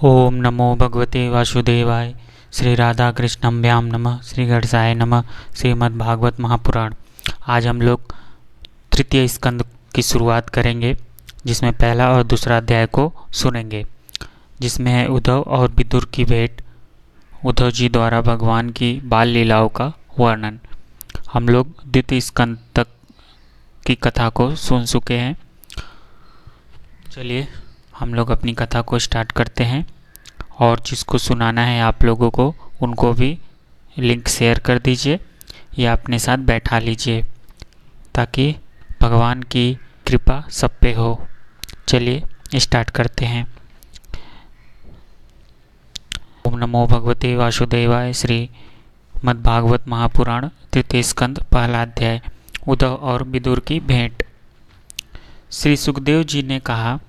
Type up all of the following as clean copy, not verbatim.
ओम नमो भगवते वासुदेवाय। श्री राधा कृष्णम्भ्याम नमः। श्री गणेशाय नमः। श्रीमद्भागवत महापुराण। आज हम लोग तृतीय स्कंद की शुरुआत करेंगे, जिसमें पहला और दूसरा अध्याय को सुनेंगे, जिसमें है उद्धव और विदुर की भेंट, उद्धव जी द्वारा भगवान की बाल लीलाओं का वर्णन। हम लोग द्वितीय स्कंद तक की कथा को सुन चुके हैं। चलिए हम लोग अपनी कथा को स्टार्ट करते हैं, और जिसको सुनाना है आप लोगों को उनको भी लिंक शेयर कर दीजिए या अपने साथ बैठा लीजिए, ताकि भगवान की कृपा सब पे हो। चलिए स्टार्ट करते हैं। ओम नमो भगवते वासुदेवाय। श्री मद्भागवत महापुराण तृतीय स्कंद पहला अध्याय, उद्धव और विदुर की भेंट। श्री सुखदेव जी ने कहा,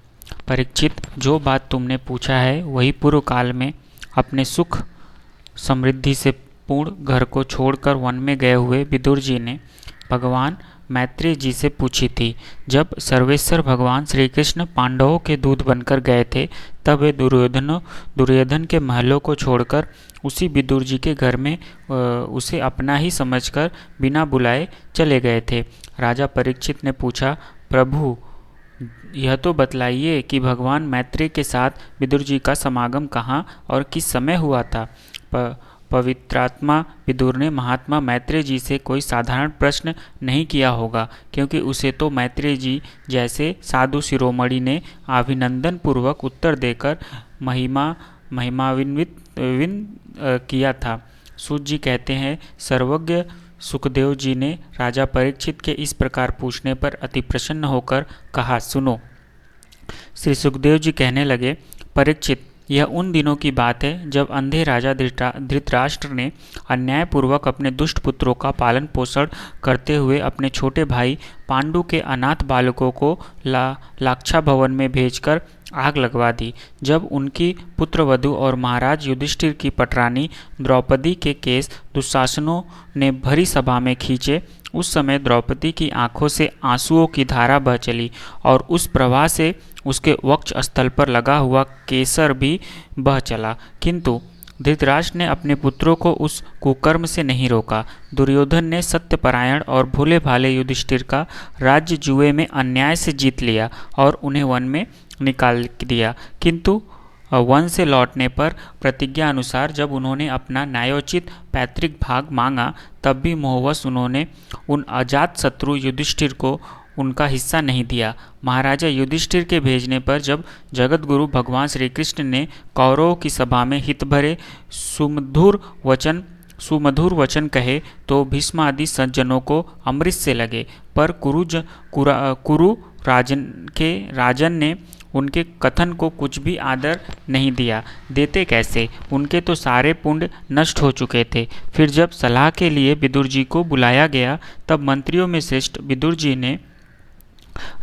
परीक्षित, जो बात तुमने पूछा है वही पूर्व काल में अपने सुख समृद्धि से पूर्ण घर को छोड़कर वन में गए हुए विदुर जी ने भगवान मैत्रेय जी से पूछी थी। जब सर्वेश्वर भगवान श्री कृष्ण पांडवों के दूत बनकर गए थे, तब वे दुर्योधन के महलों को छोड़कर उसी विदुर जी के घर में उसे अपना ही समझकर बिना बुलाए चले गए थे। राजा परीक्षित ने पूछा, प्रभु, यह तो बतलाइए कि भगवान मैत्रेय के साथ विदुर जी का समागम कहाँ और किस समय हुआ था। पवित्रात्मा विदुर ने महात्मा मैत्रेय जी से कोई साधारण प्रश्न नहीं किया होगा, क्योंकि उसे तो मैत्रेय जी जैसे साधु शिरोमणि ने अभिनंदन पूर्वक उत्तर देकर महिमान्वित किया था। सूत जी कहते हैं, सर्वज्ञ सुखदेव जी ने राजा परीक्षित के इस प्रकार पूछने पर अति प्रसन्न होकर कहा, सुनो। श्री सुखदेव जी कहने लगे, परीक्षित, यह उन दिनों की बात है जब अंधे राजा धृतराष्ट्र ने अन्यायपूर्वक अपने दुष्ट पुत्रों का पालन पोषण करते हुए अपने छोटे भाई पांडु के अनाथ बालकों को लाक्षा भवन में भेजकर आग लगवा दी। जब उनकी पुत्रवधू और महाराज युधिष्ठिर की पटरानी द्रौपदी के केस दुशासनों ने भरी सभा में खींचे, उस समय द्रौपदी की आंखों से आंसुओं की धारा बह चली, और उस प्रवाह से उसके वक्ष स्थल पर लगा हुआ केसर भी बह चला। किंतु धृतराष्ट्र ने अपने पुत्रों को उस कुकर्म से नहीं रोका। दुर्योधन ने सत्यपरायण और भोले भाले युधिष्ठिर का राज्य जुए में अन्याय से जीत लिया और उन्हें वन में निकाल दिया। किंतु वन से लौटने पर प्रतिज्ञा अनुसार जब उन्होंने अपना न्यायोचित पैतृक भाग मांगा, तब भी मोहवश उन्होंने उन अजात शत्रु युधिष्ठिर को उनका हिस्सा नहीं दिया। महाराजा युधिष्ठिर के भेजने पर जब जगत गुरु भगवान श्री कृष्ण ने कौरवों की सभा में हित भरे सुमधुर वचन कहे, तो भीष्म आदि सज्जनों को अमृत से लगे, पर कुरु राजन ने उनके कथन को कुछ भी आदर नहीं दिया। देते कैसे, उनके तो सारे पुण्य नष्ट हो चुके थे। फिर जब सलाह के लिए विदुर जी को बुलाया गया, तब मंत्रियों में श्रेष्ठ विदुर जी ने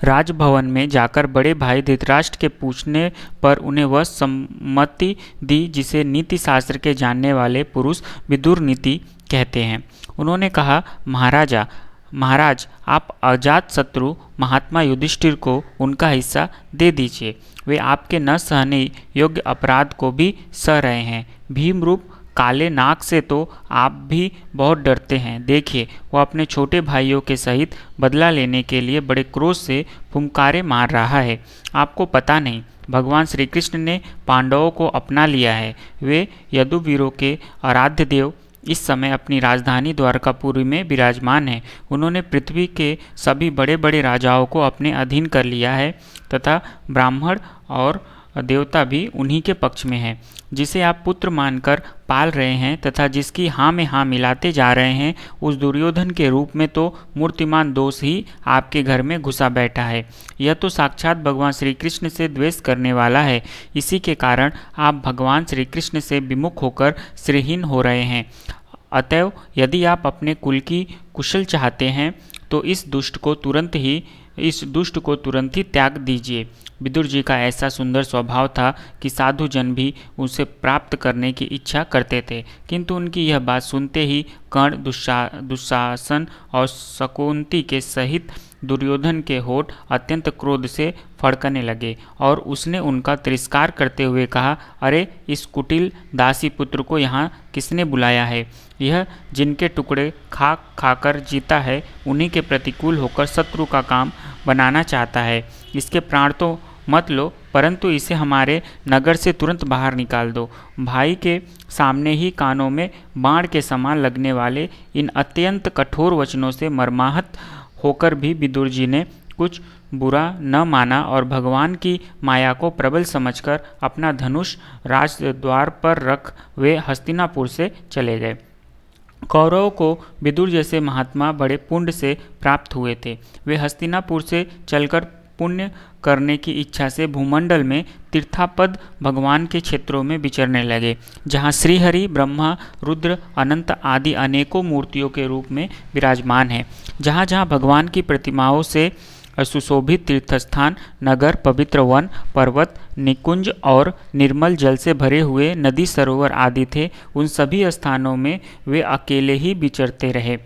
राजभवन में जाकर बड़े भाई धृतराष्ट्र के पूछने पर उन्हें वह सम्मति दी जिसे नीति शास्त्र के जानने वाले पुरुष विदुर नीति कहते हैं। उन्होंने कहा, महाराज, आप अजात शत्रु महात्मा युधिष्ठिर को उनका हिस्सा दे दीजिए। वे आपके न सहने योग्य अपराध को भी सह रहे हैं। भीम रूप काले नाग से तो आप भी बहुत डरते हैं। देखिए, वो अपने छोटे भाइयों के सहित बदला लेने के लिए बड़े क्रोध से फुंकारे मार रहा है। आपको पता नहीं, भगवान श्री कृष्ण ने पांडवों को अपना लिया है। वे यदुवीरों के आराध्य देव इस समय अपनी राजधानी द्वारकापुरी में विराजमान हैं। उन्होंने पृथ्वी के सभी बड़े बड़े राजाओं को अपने अधीन कर लिया है, तथा ब्राह्मण और देवता भी उन्हीं के पक्ष में हैं। जिसे आप पुत्र मानकर पाल रहे हैं तथा जिसकी हाँ में हाँ मिलाते जा रहे हैं, उस दुर्योधन के रूप में तो मूर्तिमान दोष ही आपके घर में घुसा बैठा है। यह तो साक्षात भगवान श्री कृष्ण से द्वेष करने वाला है। इसी के कारण आप भगवान श्री कृष्ण से विमुख होकर श्रीहीन हो रहे हैं। अतएव यदि आप अपने कुल की कुशल चाहते हैं, तो इस दुष्ट को तुरंत ही त्याग दीजिए। विदुर जी का ऐसा सुंदर स्वभाव था कि साधु जन भी उसे प्राप्त करने की इच्छा करते थे, किंतु उनकी यह बात सुनते ही कर्ण, दुशासन और शकुंती के सहित दुर्योधन के होठ अत्यंत क्रोध से फड़कने लगे और उसने उनका तिरस्कार करते हुए कहा, अरे इस कुटिल दासी पुत्र को यहाँ किसने बुलाया है? यह जिनके टुकड़े खा खाकर जीता है, उन्हीं के प्रतिकूल होकर शत्रु का काम बनाना चाहता है। इसके प्राण तो मत लो, परंतु इसे हमारे नगर से तुरंत बाहर निकाल दो। भाई के सामने ही कानों में बाण के समान लगने वाले इन अत्यंत कठोर वचनों से मर्माहत होकर भी विदुर जी ने कुछ बुरा न माना और भगवान की माया को प्रबल समझकर अपना धनुष राजद्वार पर रख वे हस्तिनापुर से चले गए। कौरवों को विदुर जैसे महात्मा बड़े पुण्य से प्राप्त हुए थे। वे हस्तिनापुर से चलकर पुण्य करने की इच्छा से भूमंडल में तीर्थापद भगवान के क्षेत्रों में विचरने लगे, जहाँ श्रीहरि, ब्रह्मा, रुद्र, अनंत आदि अनेकों मूर्तियों के रूप में विराजमान हैं। जहाँ जहाँ भगवान की प्रतिमाओं से सुशोभित तीर्थस्थान, नगर, पवित्र वन, पर्वत, निकुंज और निर्मल जल से भरे हुए नदी, सरोवर आदि थे, उन सभी स्थानों में वे अकेले ही विचरते रहे।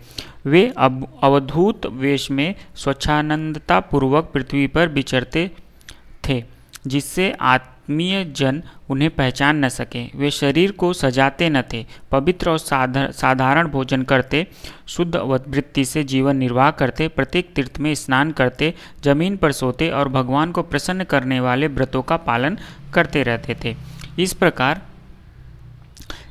वे अवधूत वेश में स्वच्छानंदता पूर्वक पृथ्वी पर विचरते थे, जिससे आत्मीय जन उन्हें पहचान न सके। वे शरीर को सजाते न थे, पवित्र और साधारण भोजन करते, शुद्ध वृत्ति से जीवन निर्वाह करते, प्रत्येक तीर्थ में स्नान करते, जमीन पर सोते और भगवान को प्रसन्न करने वाले व्रतों का पालन करते रहते थे।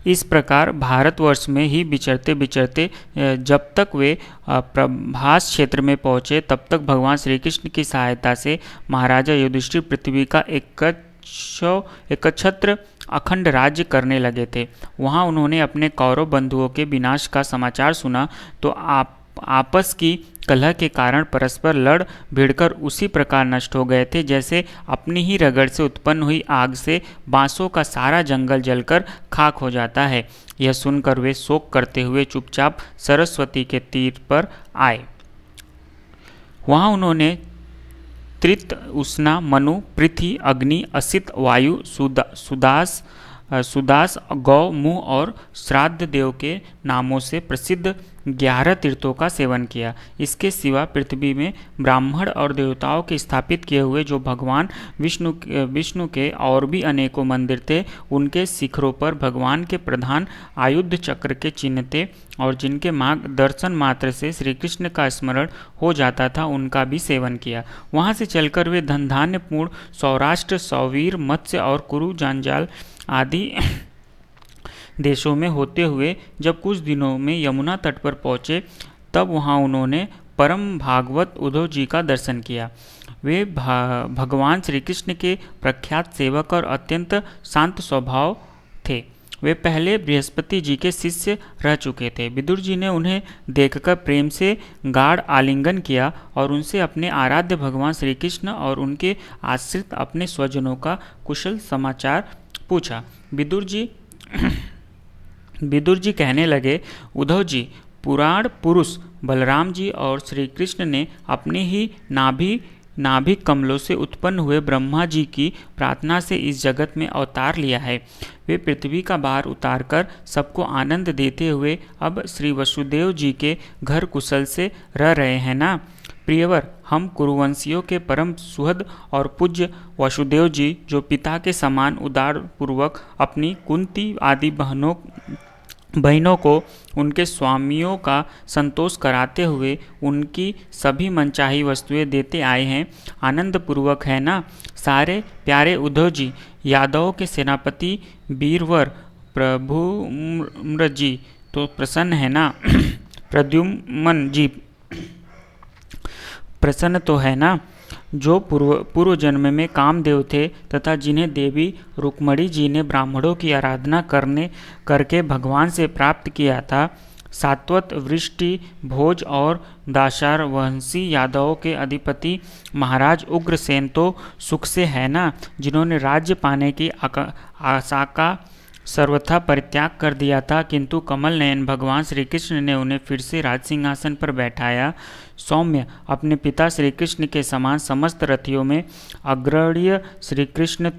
इस प्रकार भारतवर्ष में ही विचरते विचरते जब तक वे प्रभास क्षेत्र में पहुँचे, तब तक भगवान श्री कृष्ण की सहायता से महाराजा युधिष्ठिर पृथ्वी का एकछत्र अखंड राज्य करने लगे थे। वहाँ उन्होंने अपने कौरव बंधुओं के विनाश का समाचार सुना तो आपस की कलह के कारण परस्पर लड़ भिड़कर उसी प्रकार नष्ट हो गए थे, जैसे अपनी ही रगड़ से उत्पन्न हुई आग से बांसों का सारा जंगल जलकर खाक हो जाता है। यह सुनकर वे शोक करते हुए चुपचाप सरस्वती के तीर पर आए। वहाँ उन्होंने त्रित, उष्णा, मनु, पृथ्वी, अग्नि, असित, वायु, सुदास, गौ, मुँह और श्राद्ध देव के नामों से प्रसिद्ध 11 तीर्थों का सेवन किया। इसके सिवा पृथ्वी में ब्राह्मण और देवताओं के स्थापित किए हुए जो भगवान विष्णु के और भी अनेकों मंदिर थे, उनके शिखरों पर भगवान के प्रधान आयुध चक्र के चिन्ह थे और जिनके दर्शन मात्र से श्री कृष्ण का स्मरण हो जाता था, उनका भी सेवन किया। वहाँ से चलकर वे धन धान्य पूर्ण सौराष्ट्र, सौवीर, मत्स्य और कुरु, जंजाल आदि देशों में होते हुए जब कुछ दिनों में यमुना तट पर पहुँचे, तब वहाँ उन्होंने परम भागवत उद्धव जी का दर्शन किया। वे भगवान श्री कृष्ण के प्रख्यात सेवक और अत्यंत शांत स्वभाव थे। वे पहले बृहस्पति जी के शिष्य रह चुके थे। विदुर जी ने उन्हें देखकर प्रेम से गाढ़ आलिंगन किया और उनसे अपने आराध्य भगवान श्री कृष्ण और उनके आश्रित अपने स्वजनों का कुशल समाचार पूछा। विदुर जी कहने लगे, उद्धव जी, पुराण पुरुष बलराम जी और श्री कृष्ण ने अपने ही नाभि कमलों से उत्पन्न हुए ब्रह्मा जी की प्रार्थना से इस जगत में अवतार लिया है। वे पृथ्वी का भार उतारकर सबको आनंद देते हुए अब श्री वसुदेव जी के घर कुशल से रह रहे हैं ना? प्रियवर, हम कुरुवंशियों के परम सुहृद और पूज्य वसुदेव जी, जो पिता के समान उदार पूर्वक अपनी कुंती आदि बहनों को उनके स्वामियों का संतोष कराते हुए उनकी सभी मनचाही वस्तुएं देते आए हैं, आनंद पूर्वक है ना? सारे प्यारे उद्धव जी, यादवों के सेनापति वीरवर प्रभुम्र जी तो प्रसन्न है ना? प्रद्युम्न जी प्रसन्न तो है ना? जो पूर्व जन्म में कामदेव थे तथा जिन्हें देवी रुक्मणी जी ने ब्राह्मणों की आराधना करके भगवान से प्राप्त किया था। सात्वत, वृष्टि, भोज और दाशारवंशी यादवों के अधिपति महाराज उग्रसेन तो सुख से है ना? जिन्होंने राज्य पाने की आशा का सर्वथा परित्याग कर दिया था, किंतु कमल नयन भगवान श्री कृष्ण ने उन्हें फिर से राज सिंहासन पर बैठाया। सौम्य, अपने पिता श्री कृष्ण के समान समस्त रथियों में अग्रणीय श्री कृष्ण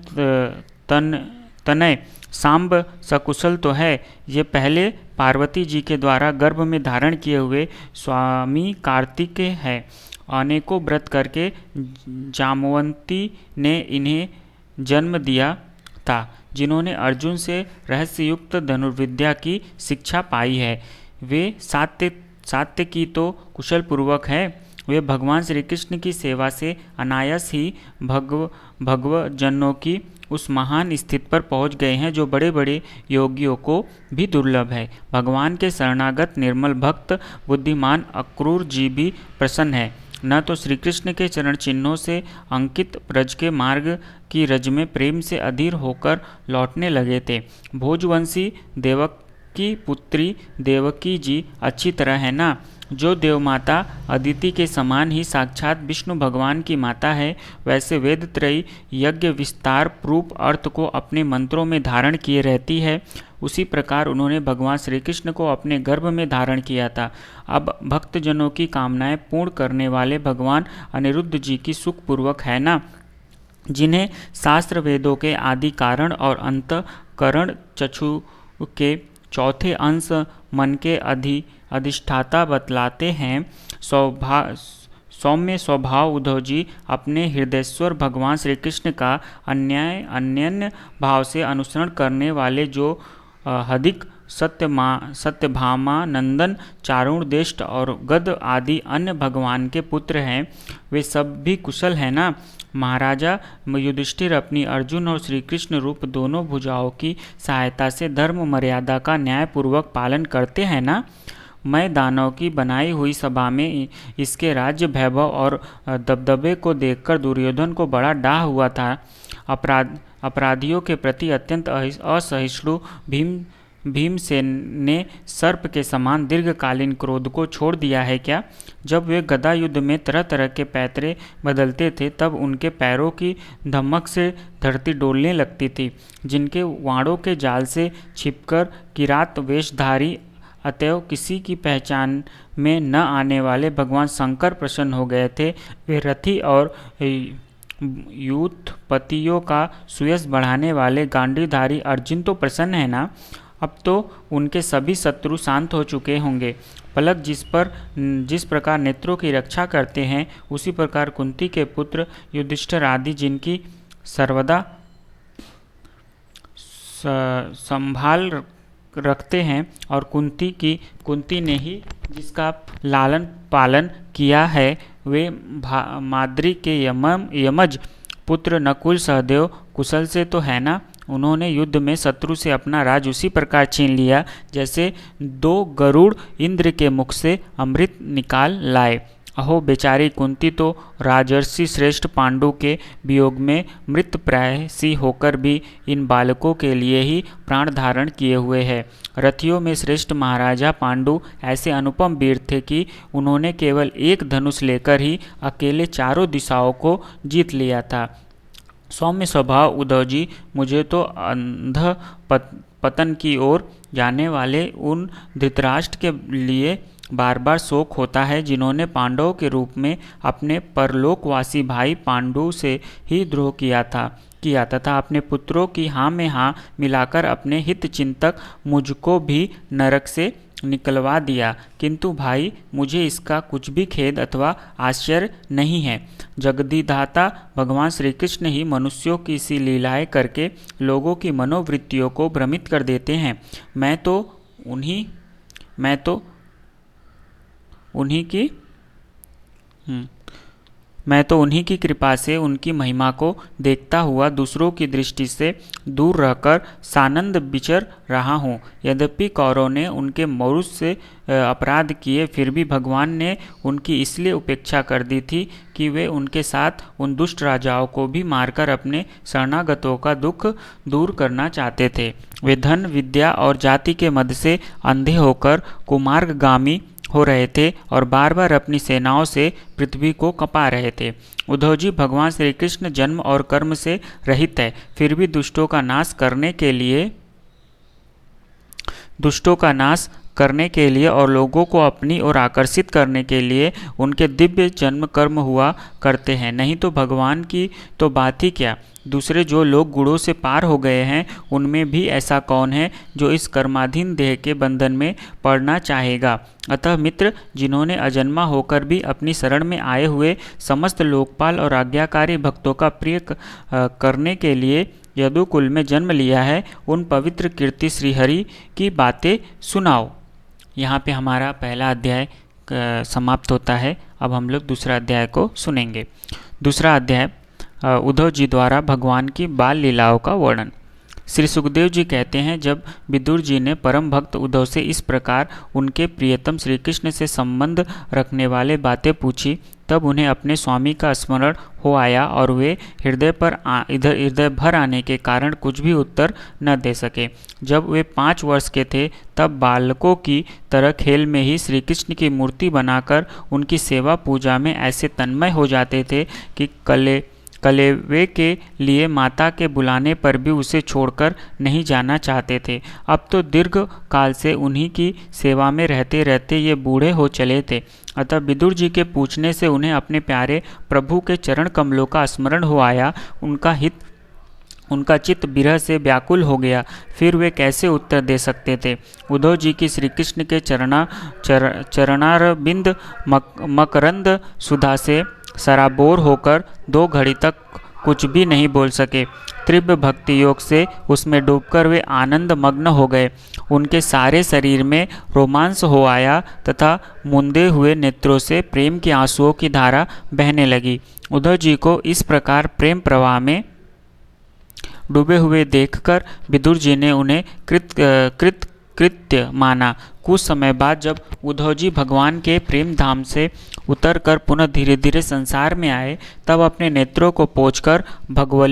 तनय सांब सकुशल तो है। ये पहले पार्वती जी के द्वारा गर्भ में धारण किए हुए स्वामी कार्तिकेय है। अनेकों व्रत करके जामवंती ने इन्हें जन्म दिया था, जिन्होंने अर्जुन से रहस्ययुक्त धनुर्विद्या की शिक्षा पाई है। वे सात्यकी तो कुशल पूर्वक है। वे भगवान श्री कृष्ण की सेवा से अनायास ही भगवजनों की उस महान स्थिति पर पहुंच गए हैं जो बड़े बड़े योगियों को भी दुर्लभ है। भगवान के शरणागत निर्मल भक्त बुद्धिमान अक्रूर जी भी प्रसन्न है। न तो श्री कृष्ण के चरण चिन्हों से अंकित ब्रज के मार्ग की रज में प्रेम से अधीर होकर लौटने लगे थे। भोजवंशी देवकी पुत्री देवकी जी अच्छी तरह है ना, जो देवमाता अदिति के समान ही साक्षात विष्णु भगवान की माता है, वैसे वेदत्रयी यज्ञ विस्तार रूप अर्थ को अपने मंत्रों में धारण किए रहती है। उसी प्रकार उन्होंने भगवान श्री कृष्ण को अपने गर्भ में धारण किया था। अब भक्तजनों की कामनाएं पूर्ण करने वाले भगवान अनिरुद्ध जी की सुखपूर्वक है ना, जिन्हें शास्त्र वेदों के आदि कारण और अंतकरण चक्षु के चौथे अंश मन के अधिष्ठाता बतलाते हैं। सौम्य स्वभाव उद्धव जी अपने हृदयेश्वर भगवान श्री कृष्ण का अन्य भाव से अनुसरण करने वाले जो हदिक सत्यभामानंदन चारुणदेष्ट और गद आदि अन्य भगवान के पुत्र हैं, वे सब भी कुशल हैं ना। महाराजा युधिष्ठिर अपनी अर्जुन और श्री कृष्ण रूप दोनों भुजाओं की सहायता से धर्म मर्यादा का न्यायपूर्वक पालन करते हैं ना। मैं दानव की बनाई हुई सभा में इसके राज्य वैभव और दबदबे को देखकर दुर्योधन को बड़ा डाह हुआ था। अपराधियों के प्रति अत्यंत असहिष्णु भीमसेन ने सर्प के समान दीर्घकालीन क्रोध को छोड़ दिया है क्या? जब वे गदा युद्ध में तरह तरह के पैतरे बदलते थे, तब उनके पैरों की धमक से धरती डोलने लगती थी। जिनके वाणों के जाल से छिपकर किरात वेशधारी अतएव किसी की पहचान में न आने वाले भगवान शंकर प्रसन्न हो गए थे। वे रथी और यूथपतियों का सुयश बढ़ाने वाले गांडीवधारी अर्जुन तो प्रसन्न है ना। अब तो उनके सभी शत्रु शांत हो चुके होंगे। पलक जिस प्रकार नेत्रों की रक्षा करते हैं, उसी प्रकार कुंती के पुत्र युधिष्ठिर आदि जिनकी सर्वदा संभाल रखते हैं, और कुंती ने ही जिसका लालन पालन किया है, वे माद्री के यमज पुत्र नकुल सहदेव कुशल से तो है ना। उन्होंने युद्ध में शत्रु से अपना राज उसी प्रकार छीन लिया जैसे दो गरुड़ इंद्र के मुख से अमृत निकाल लाए। अहो बेचारी कुंती तो राजर्षि श्रेष्ठ पांडु के वियोग में मृत प्राय सी होकर भी इन बालकों के लिए ही प्राण धारण किए हुए है। रथियों में श्रेष्ठ महाराजा पांडु ऐसे अनुपम वीर थे कि उन्होंने केवल एक धनुष लेकर ही अकेले चारों दिशाओं को जीत लिया था। सौम्य स्वभाव उद्धव जी, मुझे तो अंध पतन की ओर जाने वाले उन धृतराष्ट्र के लिए बार बार शोक होता है, जिन्होंने पांडवों के रूप में अपने परलोकवासी भाई पांडु से ही द्रोह किया तथा अपने पुत्रों की हाँ में हाँ मिलाकर अपने हित चिंतक मुझको भी नरक से निकलवा दिया। किंतु भाई, मुझे इसका कुछ भी खेद अथवा आश्चर्य नहीं है। जगदीधाता भगवान श्री कृष्ण ही मनुष्यों की सी लीलाएं करके लोगों की मनोवृत्तियों को भ्रमित कर देते हैं। मैं तो उन्हीं की कृपा से उनकी महिमा को देखता हुआ दूसरों की दृष्टि से दूर रहकर सानंद विचर रहा हूँ। यद्यपि कौरव ने उनके मौरुष से अपराध किए, फिर भी भगवान ने उनकी इसलिए उपेक्षा कर दी थी कि वे उनके साथ उन दुष्ट राजाओं को भी मारकर अपने शरणागतों का दुख दूर करना चाहते थे। वे धन विद्या और जाति के मद से अंधे होकर कुमार्गगामी हो रहे थे और बार बार अपनी सेनाओं से पृथ्वी को कपा रहे थे। उद्धव जी, भगवान श्री कृष्ण जन्म और कर्म से रहित है, फिर भी दुष्टों का नाश करने के लिए और लोगों को अपनी ओर आकर्षित करने के लिए उनके दिव्य जन्म कर्म हुआ करते हैं। नहीं तो भगवान की तो बात ही क्या, दूसरे जो लोग गुणों से पार हो गए हैं उनमें भी ऐसा कौन है जो इस कर्माधीन देह के बंधन में पड़ना चाहेगा। अतः मित्र, जिन्होंने अजन्मा होकर भी अपनी शरण में आए हुए समस्त लोकपाल और आज्ञाकारी भक्तों का प्रिय करने के लिए यदुकुल में जन्म लिया है, उन पवित्र कीर्ति श्रीहरि की बातें सुनाओ। यहाँ पे हमारा पहला अध्याय समाप्त होता है। अब हम लोग दूसरा अध्याय को सुनेंगे। दूसरा अध्याय उद्धव जी द्वारा भगवान की बाल लीलाओं का वर्णन। श्री सुखदेव जी कहते हैं, जब विदुर जी ने परम भक्त उद्धव से इस प्रकार उनके प्रियतम श्री कृष्ण से संबंध रखने वाले बातें पूछी, तब उन्हें अपने स्वामी का स्मरण हो आया और वे हृदय भर आने के कारण कुछ भी उत्तर न दे सके। जब वे 5 वर्ष के थे तब बालकों की तरह खेल में ही श्री कृष्ण की मूर्ति बनाकर उनकी सेवा पूजा में ऐसे तन्मय हो जाते थे कि कलेवे के लिए माता के बुलाने पर भी उसे छोड़कर नहीं जाना चाहते थे। अब तो दीर्घ काल से उन्हीं की सेवा में रहते रहते ये बूढ़े हो चले थे। अतः विदुर जी के पूछने से उन्हें अपने प्यारे प्रभु के चरण कमलों का स्मरण हो आया। उनका चित्त विरह से व्याकुल हो गया। फिर वे कैसे उत्तर दे सकते थे। उद्धव जी की श्री कृष्ण के चरणारविंद मकरंद सुधा से सराबोर होकर 2 घड़ी तक कुछ भी नहीं बोल सके। तीव्र भक्ति योग से उसमें डूबकर वे आनंद मग्न हो गए। उनके सारे शरीर में रोमांस हो आया तथा मुंदे हुए नेत्रों से प्रेम के आंसुओं की धारा बहने लगी। उद्धव जी को इस प्रकार प्रेम प्रवाह में डूबे हुए देखकर विदुर जी ने उन्हें कृत्य माना। कुछ समय बाद जब उद्धव जी भगवान के प्रेम धाम से उतरकर पुनः धीरे धीरे संसार में आए, तब अपने नेत्रों को पोंछकर भगवल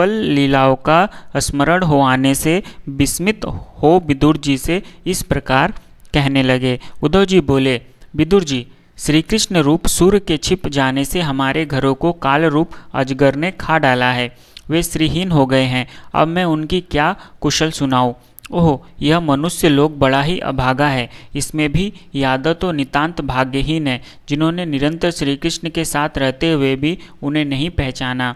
लीलाओं का स्मरण हो आने से विस्मित हो विदुर जी से इस प्रकार कहने लगे। उद्धव जी बोले, विदुर जी, श्री कृष्ण रूप सूर्य के छिप जाने से हमारे घरों को काल रूप अजगर ने खा डाला है। वे श्रीहीन हो गए हैं। अब मैं उनकी क्या कुशल सुनाऊं। ओह, यह मनुष्य लोग बड़ा ही अभागा है। इसमें भी यादव तो नितांत भाग्यहीन है, जिन्होंने निरंतर श्री कृष्ण के साथ रहते हुए भी उन्हें नहीं पहचाना।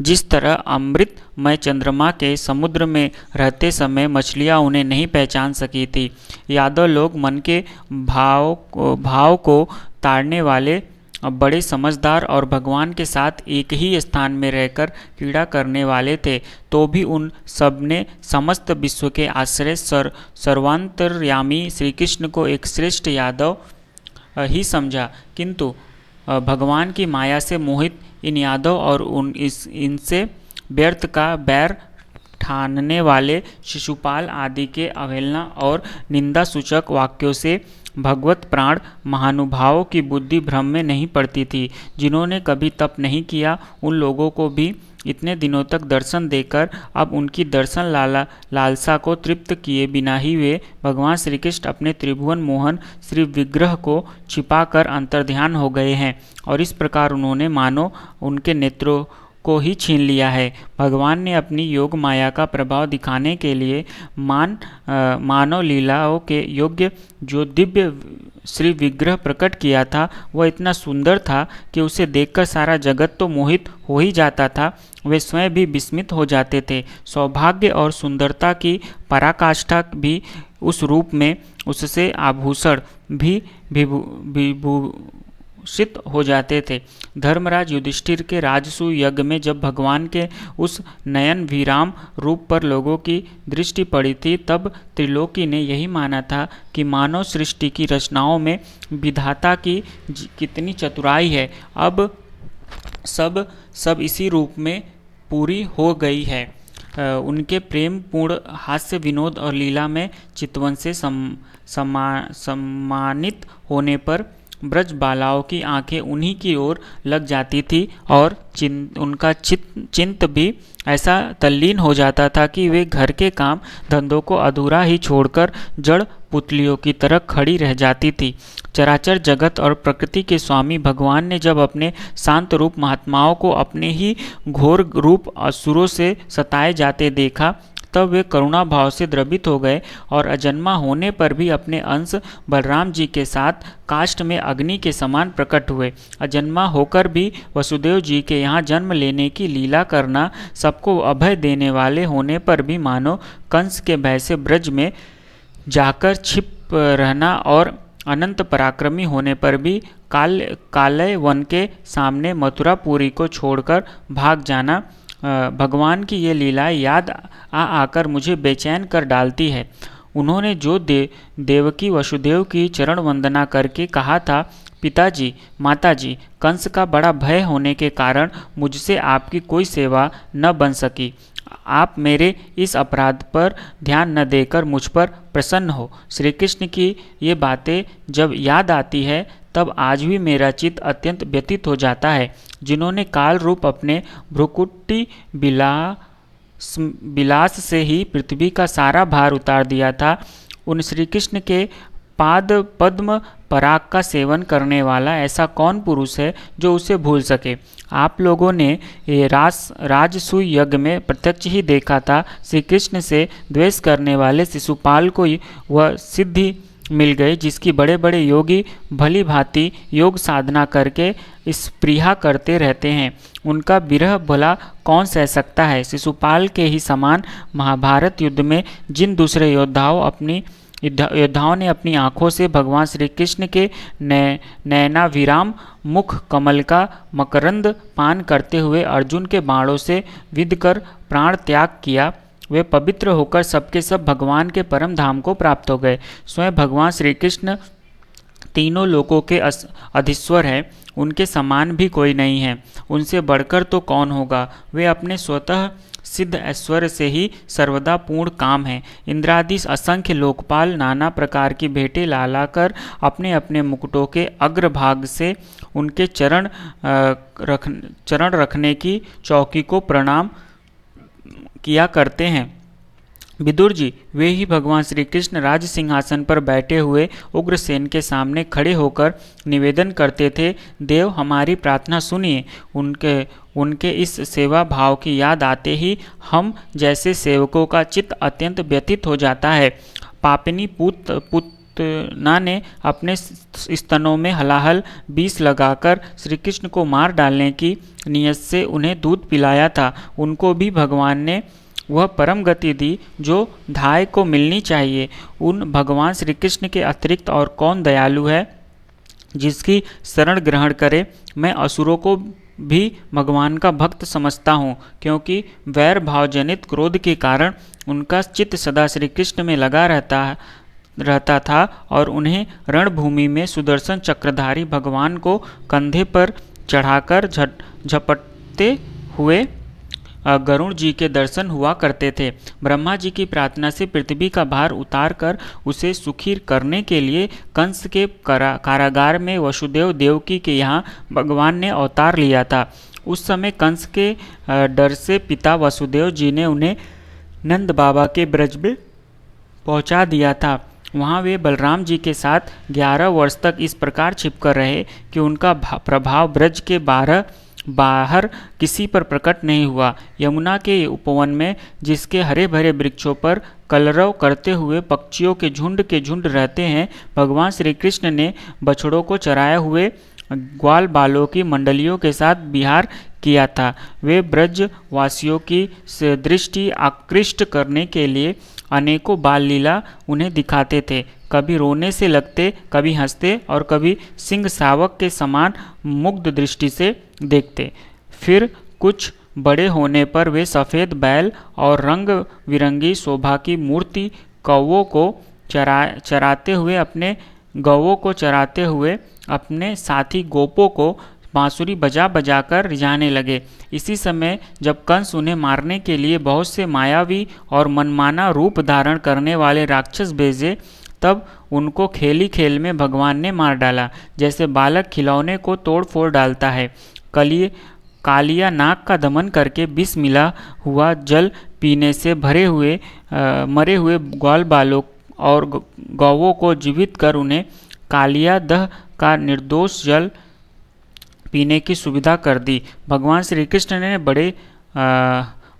जिस तरह अमृतमय चंद्रमा के समुद्र में रहते समय मछलियां उन्हें नहीं पहचान सकी थी। यादव लोग मन के भाव को ताड़ने वाले बड़े समझदार और भगवान के साथ एक ही स्थान में रहकर क्रीड़ा करने वाले थे, तो भी उन सब ने समस्त विश्व के आश्रय सर्वांतर्यामी श्री कृष्ण को एक श्रेष्ठ यादव ही समझा। किंतु भगवान की माया से मोहित इन यादव और इनसे व्यर्थ का बैर ठानने वाले शिशुपाल आदि के अवहेलना और निंदा सूचक वाक्यों से भगवत प्राण महानुभावों की बुद्धि भ्रम में नहीं पड़ती थी। जिन्होंने कभी तप नहीं किया, उन लोगों को भी इतने दिनों तक दर्शन देकर अब उनकी दर्शन लालसा को तृप्त किए बिना ही वे भगवान श्री कृष्ण अपने त्रिभुवन मोहन श्री विग्रह को छिपाकर अंतर्ध्यान हो गए हैं और इस प्रकार उन्होंने मानो उनके नेत्रों को ही छीन लिया है। भगवान ने अपनी योग माया का प्रभाव दिखाने के लिए मानव लीलाओं के योग्य जो दिव्य श्री विग्रह प्रकट किया था, वह इतना सुंदर था कि उसे देखकर सारा जगत तो मोहित हो ही जाता था, वे स्वयं भी विस्मित हो जाते थे। सौभाग्य और सुंदरता की पराकाष्ठा भी उस रूप में उससे आभूषण भी विभूषित हो जाते थे। धर्मराज युधिष्ठिर के राजसूय यज्ञ में जब भगवान के उस नयन विराम रूप पर लोगों की दृष्टि पड़ी थी, तब त्रिलोकी ने यही माना था कि मानव सृष्टि की रचनाओं में विधाता की कितनी चतुराई है। अब सब इसी रूप में पूरी हो गई है। उनके प्रेम पूर्ण हास्य विनोद और लीला में चितवन से सम्मानित होने पर ब्रज बालाओं की आंखें उन्हीं की ओर लग जाती थी और उनका चिंत भी ऐसा तल्लीन हो जाता था कि वे घर के काम धंधों को अधूरा ही छोड़कर जड़ पुतलियों की तरह खड़ी रह जाती थी। चराचर जगत और प्रकृति के स्वामी भगवान ने जब अपने शांत रूप महात्माओं को अपने ही घोर रूप असुरों से सताए जाते देखा, तब वे करुणा भाव से द्रवित हो गए और अजन्मा होने पर भी अपने अंश बलराम जी के साथ काष्ठ में अग्नि के समान प्रकट हुए। अजन्मा होकर भी वसुदेव जी के यहाँ जन्म लेने की लीला करना, सबको अभय देने वाले होने पर भी मानो कंस के भय से ब्रज में जाकर छिप रहना और अनंत पराक्रमी होने पर भी कालय वन के सामने मथुरापुरी को छोड़कर भाग जाना, भगवान की ये लीला याद आकर मुझे बेचैन कर डालती है। उन्होंने जो देवकी वसुदेव की चरण वंदना करके कहा था, पिताजी माताजी, कंस का बड़ा भय होने के कारण मुझसे आपकी कोई सेवा न बन सकी। आप मेरे इस अपराध पर ध्यान न देकर मुझ पर प्रसन्न हो। श्री कृष्ण की ये बातें जब याद आती है तब आज भी मेरा चित्त अत्यंत व्यथित हो जाता है। जिन्होंने काल रूप अपने भ्रुकुटी विलास से ही पृथ्वी का सारा भार उतार दिया था, उन श्री कृष्ण के पाद पद्म पराग का सेवन करने वाला ऐसा कौन पुरुष है जो उसे भूल सके। आप लोगों ने ये राजसूय यज्ञ में प्रत्यक्ष ही देखा था। श्री कृष्ण से द्वेष करने वाले शिशुपाल को वह सिद्धि मिल गई जिसकी बड़े बड़े योगी भली भांति योग साधना करके स्पृहा करते रहते हैं। उनका विरह भला कौन सह सकता है। शिशुपाल के ही समान महाभारत युद्ध में जिन दूसरे योद्धाओं ने अपनी आंखों से भगवान श्री कृष्ण के नयनाभिराम मुख कमल का मकरंद पान करते हुए अर्जुन के बाणों से विध कर प्राण त्याग किया, वे पवित्र होकर सबके सब भगवान के परम धाम को प्राप्त हो गए। स्वयं भगवान श्री कृष्ण तीनों लोकों के अधीश्वर है, उनके समान भी कोई नहीं है, उनसे बढ़कर तो कौन होगा। वे अपने स्वतः सिद्ध ऐश्वर्य से ही सर्वदा पूर्ण काम है। इंद्रादि असंख्य लोकपाल नाना प्रकार की भेंटें लाकर अपने अपने मुकुटों के अग्रभाग से उनके चरण रखने की चौकी को प्रणाम किया करते हैं। विदुर जी, वे ही भगवान श्री कृष्ण राज सिंहासन पर बैठे हुए उग्रसेन के सामने खड़े होकर निवेदन करते थे, देव हमारी प्रार्थना सुनिए। उनके इस सेवा भाव की याद आते ही हम जैसे सेवकों का चित्त अत्यंत व्यथित हो जाता है। पापिनी पुतना ने अपने स्तनों में हलाहल विष लगाकर श्री कृष्ण को मार डालने की नियत से उन्हें दूध पिलाया था। उनको भी भगवान ने वह परम गति दी जो धाय को मिलनी चाहिए। उन भगवान श्री कृष्ण के अतिरिक्त और कौन दयालु है जिसकी शरण ग्रहण करे। मैं असुरों को भी भगवान का भक्त समझता हूँ, क्योंकि वैर भाव जनित क्रोध के कारण उनका चित्त सदा श्री कृष्ण में लगा रहता था और उन्हें रणभूमि में सुदर्शन चक्रधारी भगवान को कंधे पर चढ़ाकर झपटते हुए गरुण जी के दर्शन हुआ करते थे। ब्रह्मा जी की प्रार्थना से पृथ्वी का भार उतार कर उसे सुखी करने के लिए कंस के कारागार में वसुदेव देवकी के यहाँ भगवान ने अवतार लिया था। उस समय कंस के डर से पिता वसुदेव जी ने उन्हें नंद बाबा के ब्रज में पहुँचा दिया था। वहाँ वे बलराम जी के साथ 11 वर्ष तक इस प्रकार छिपकर रहे कि उनका प्रभाव ब्रज के बाहर किसी पर प्रकट नहीं हुआ। यमुना के उपवन में जिसके हरे भरे वृक्षों पर कलरव करते हुए पक्षियों के झुंड रहते हैं, भगवान श्री कृष्ण ने बछड़ों को चराए हुए ग्वाल बालों की मंडलियों के साथ विहार किया था। वे ब्रज वासियों की दृष्टि आकृष्ट करने के लिए अनेकों बाल लीला उन्हें दिखाते थे। कभी रोने से लगते, कभी हंसते और कभी सिंह शावक के समान मुग्ध दृष्टि से देखते। फिर कुछ बड़े होने पर वे सफ़ेद बैल और रंग बिरंगी शोभा की मूर्ति कौवों को चराते हुए अपने साथी गोपों को बांसुरी बजा कर रिझाने लगे। इसी समय जब कंस उन्हें मारने के लिए बहुत से मायावी और मनमाना रूप धारण करने वाले राक्षस भेजे, तब उनको खेल खेल में भगवान ने मार डाला, जैसे बालक खिलौने को तोड़ फोड़ डालता है। कालिया नाग का दमन करके विष मिला हुआ जल पीने से मरे हुए ग्वाल बालों और गौवों को जीवित कर उन्हें कालिया दह का निर्दोष जल पीने की सुविधा कर दी। भगवान श्री कृष्ण ने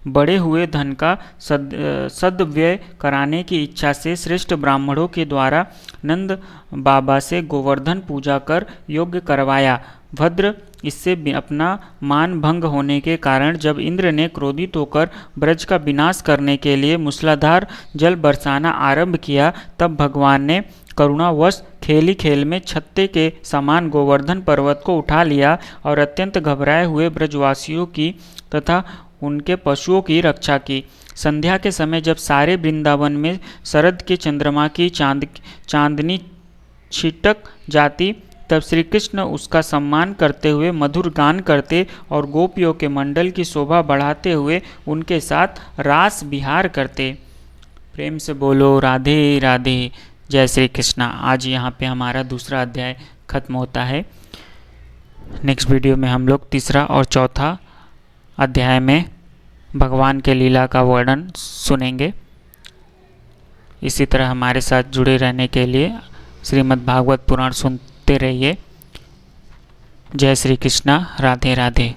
बढ़े हुए धन का सद्व्यय कराने की इच्छा से श्रेष्ठ ब्राह्मणों के द्वारा नंद बाबा से गोवर्धन पूजा कर योग्य करवाया। भद्र इससे अपना मान भंग होने के कारण जब इंद्र ने क्रोधित होकर ब्रज का विनाश करने के लिए मूसलाधार जल बरसाना आरंभ किया, तब भगवान ने करुणावश खेल ही खेल में छत्ते के समान गोवर्धन पर्वत को उठा लिया और अत्यंत घबराए हुए ब्रजवासियों की तथा उनके पशुओं की रक्षा की। संध्या के समय जब सारे वृंदावन में शरद के चंद्रमा की चांदनी छिटक जाती, तब श्री कृष्ण उसका सम्मान करते हुए मधुर गान करते और गोपियों के मंडल की शोभा बढ़ाते हुए उनके साथ रास विहार करते। प्रेम से बोलो राधे राधे। जय श्री कृष्णा। आज यहाँ पे हमारा दूसरा अध्याय खत्म होता है। नेक्स्ट वीडियो में हम लोग तीसरा और चौथा अध्याय में भगवान के लीला का वर्णन सुनेंगे। इसी तरह हमारे साथ जुड़े रहने के लिए श्रीमद् भागवत पुराण सुनते रहिए। जय श्री कृष्णा। राधे राधे।